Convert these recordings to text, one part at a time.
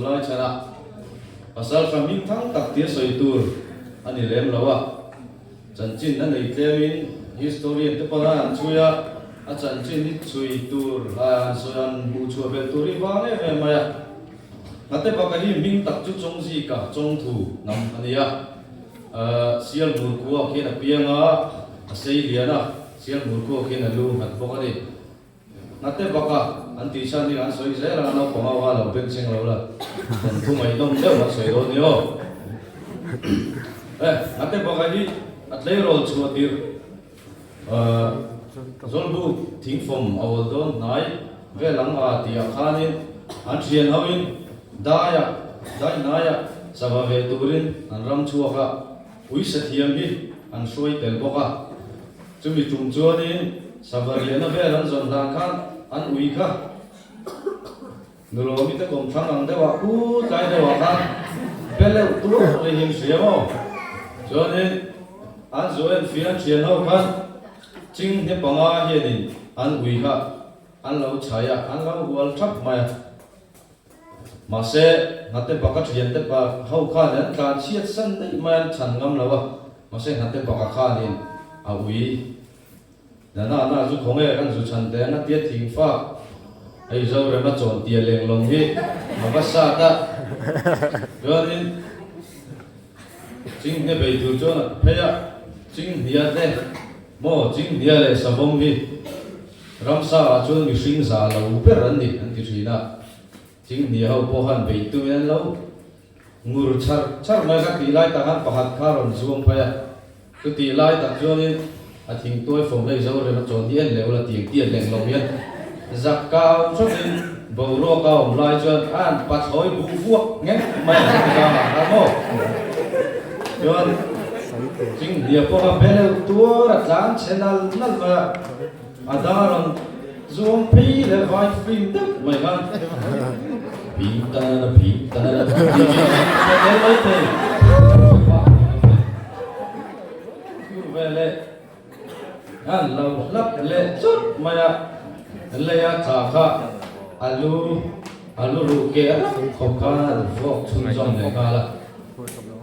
July chana pasal kami thang tak tia soitur ani lem lawa chanchin na nei tlemin history te pala chuya a chanchin ni soitur a soyan bu chu bel turi ba ne maya nate ba ka hi ming tak chu chong ji ka chong thu nam ania sial mur ko ke na pianga sei liana sial mur ko ke na lu hat bo ka ni nate ba ka anti san ni an soi se ra no ko ma wa lo pen sing lo la thu mai dom de ma soi ro ni o nate ba ka hi atlei rol chu tir zolbu thing from our don nai ve lang a ti a khanin an thian hawin dai naya sava ve turin an ram chu kha ui sathiam hi an soi tel boka chumi tum chuanin savariana ve ran zon lang khan an ui kha nulo mi te kom thang ang dewa u tai dewa khan pele tu le him siamo chuanin an zoen fian thian ho khan ching ne panga hi ni an ui kha an lo chaya an lo wal thap mai mà sẽ ngắt tên bạc cái chuyện tên bạc hậu khăn nên cả chiết sân đấy mà chẳng ngâm đâu mà sẽ ngắt tên bạc khăn nên à uy là na chú không nghe anh chú chẳng tên nó tiết thỉnh pha ai giờ rồi mà chọn tiền liền lòng đi mà bắt sát ta cho nên chính cái bài thủ cho nó bây giờ chính hiện đây mò chính hiện đây sao bông đi làm sao cho người sinh ra là uper anh đi anh thì gì đó chính nhiều hậu bohan về tu nên lâu ngủ char mai các tỷ lai ta han pahat karon zuom phaya tu tỷ lai ta cho nên thỉnh tôi phòng đây rồi mà chọn tiền liệu là tiền lệnh lòng yên giặc cao xuất lên bầu lo cao lai cho an bắt hỏi bù vuông nghe mày ra mà làm mò cho chính nhiều bohan bên tua là dán channel năn mà adaron zoom pi le vai film đó mày han Pita Saya baca Vele An lau lap le chút maya le ya cha kha alu ru ke khop kha vok chun jong le ka la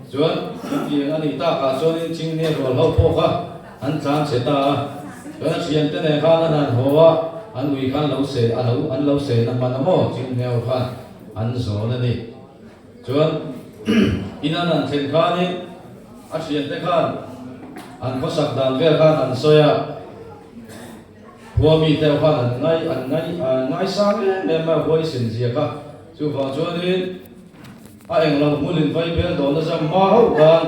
chuan ti ani ta ka chuan ching ne ro lo po kha an chan se ta chuan chian te ne kha na hoa an ui khan lo se an lo se na ma na mo ching neo kha an zo na ni chuan inan an then khan ni a thian te khan an ko sak dan vel khan an soya huami te khan an ngai sang le ma hoi sin zia ka chu va chuan ni a eng lo mulin vai bel do na zam ma ho kan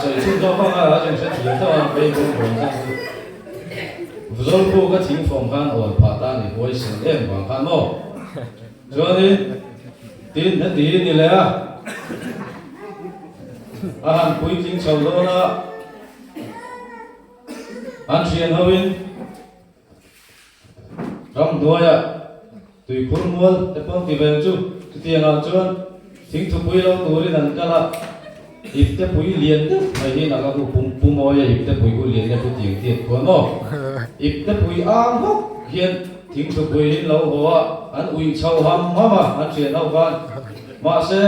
sợi chung cho phong là chúng sẽ chỉ cho bên công việc ra rồi cô cái chính phòng khăn ở phá tan thì vui sướng em bằng khăn mò cho nên tin nó tin như lẽ anh quý chính sầu đó là anh truyền hơn trong đôi tùy khuôn muôn để phong thì về chú tiền nào chuan chính thuộc quý lâu tuổi lần cả là ipte pui lian de mai hi na ka ku pum mo ya ipte pui ku lian de pu ting tiet ko no ipte pui ang ho hian thing thu pui hin lo ho an ui chau ham ma an chen au kan ma se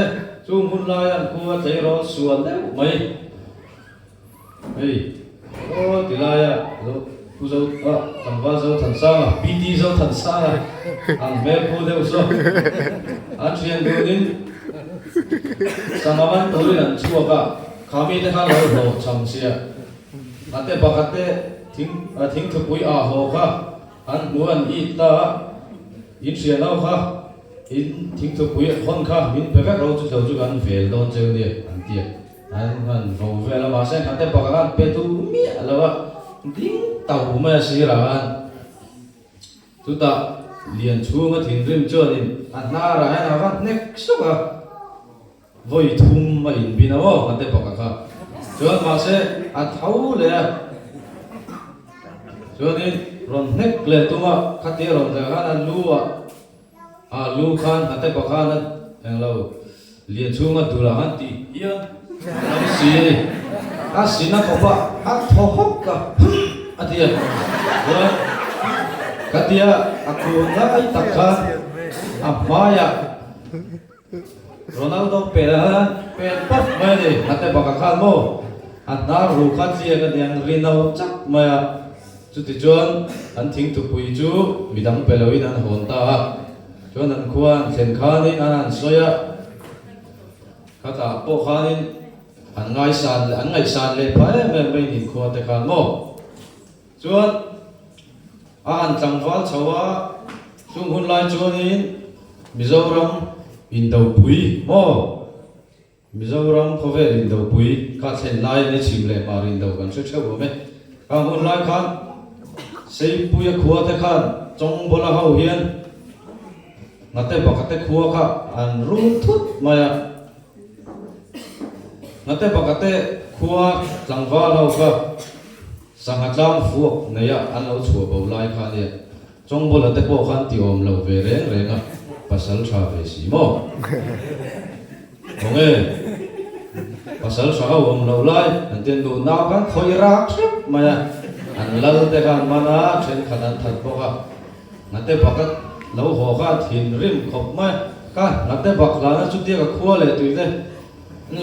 chu mun lai an ku thei ro suan de mai ei o ti lai ya lo pu zo tam va zo than sa pt zo than sa an me pu de so an chen do din samaman turin an chua ka kami te kha lo cham sia ate bakate thing thu pui a ho kha an muan I ta in sia nau kha in thing thu pui hon kha min pe ka ro chu thau chu kan vel don cheu ni an tia an vo vel ma se ate bakakan pe tu mi alawa ding tau ma si ra an tu ta lian chu nga thing rim chuan in an na ra na ka nek su ka voi thum ma in bina wo ate paka kha chuan ma se a thau le chuan in ron nek le tuma khati ron da khan an lu khan ate paka na eng lo lian chunga dula han ti ia an si a sina ko ba a tho hok ka atia chuan katia aku ngai takkan amaya Ronaldo pera pat mai ni ate bakakhan mo anar ru khat chia ka yang rinau chak maya chu ti chuan an thing tu pui chu midang peloin an hon ta chuan an khuan thlen khanin an soya kata po khanin an ngai san le phae me ni khuwa te khan mo chuan an changwal chawa chung hun lai chuanin Mizoram Indo Pui mo Mizoram khove Indo Pui ka chen lai ne chim le mar Indo kan che bo me ka hun lai khan sei pui khuwa te khan chong bola hau hian ngate bakate khuwa kha an rum thut maya ngate bakate khuwa changwa lo ka sangatlang fu neya an lo chu bo lai kha ne chong bola te po khan ti om lo ve re renga pasal sa ve si mo Onge pasal sa om lo lai anten do na kan khoi rak sep maya an lal te kan mana chen khadan that po ka ngate bakat lo ho ka thin rim khop mai ka ngate bak la na chu dia ka khua le tu le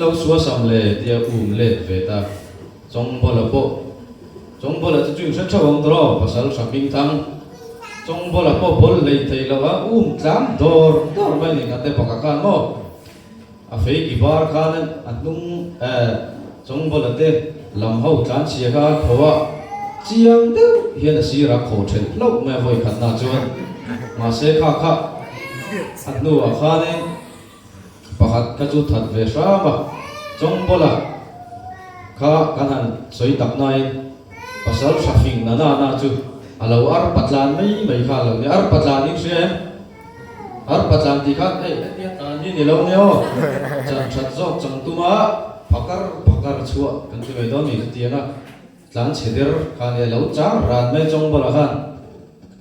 lo suwa sam le dia le ve ta chong bola chu chu sa chawang dro pasal sa bing thang trong bò là bò lấy thấy là tlam dor mai này ngate pakakan mo a fei ki bar khan an nung trong bò là te lam hau tlan chia ka khowa chiang tu hian si ra kho then lo me voi khat na chuan ma se kha an nu a khan pakhat ka chu that ve sa ma trong bò là kha kan han soi tak nai pasal shafing na chu alo ar patlan mai kha lo ni ar patlan ni sem ar patlan ti khat dia ta ni lo ne o chan chat zo chang tu ma pakar chua kan ti mai do ni ti na tlan cheder kha ne lo chang ran mai chong bola khan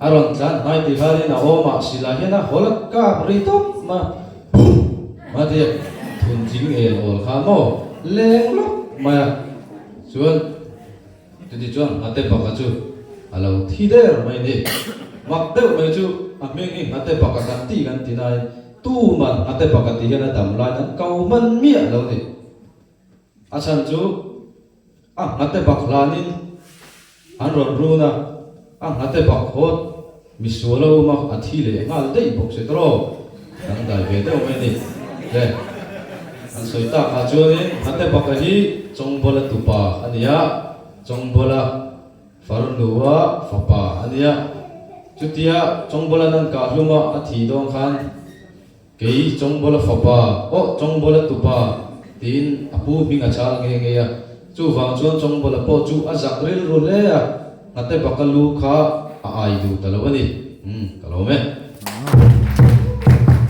aron tlan nai ti kha ni na o ma sila he na hol ka ri to ma ti thun jing e ol kha mo leng lo ma chuan ti chuan ate pa ka chu alo thi der mai ni mak deu mai chu ame ngi ate pakatan ti kan ti nai tu man ate pakati hian dam lai nan kau man mi lo ni asan chu ate paklanin an ron runa ate pakhot misolo ma athi le ngal dei bok se tro kan dai ve deu mai ni le an soita ka chu ni ate pakahi chongbola tupa ania chongbola Farnuwa fapa ania chutia chongbola nan ka hluma athi dong khan kei chongbola fapa o chongbola tupa tin apu binga chal nge ya chu wang chuan chongbola po chu azak ril ro le ya ngate bakalu kha a ai du talawani kalome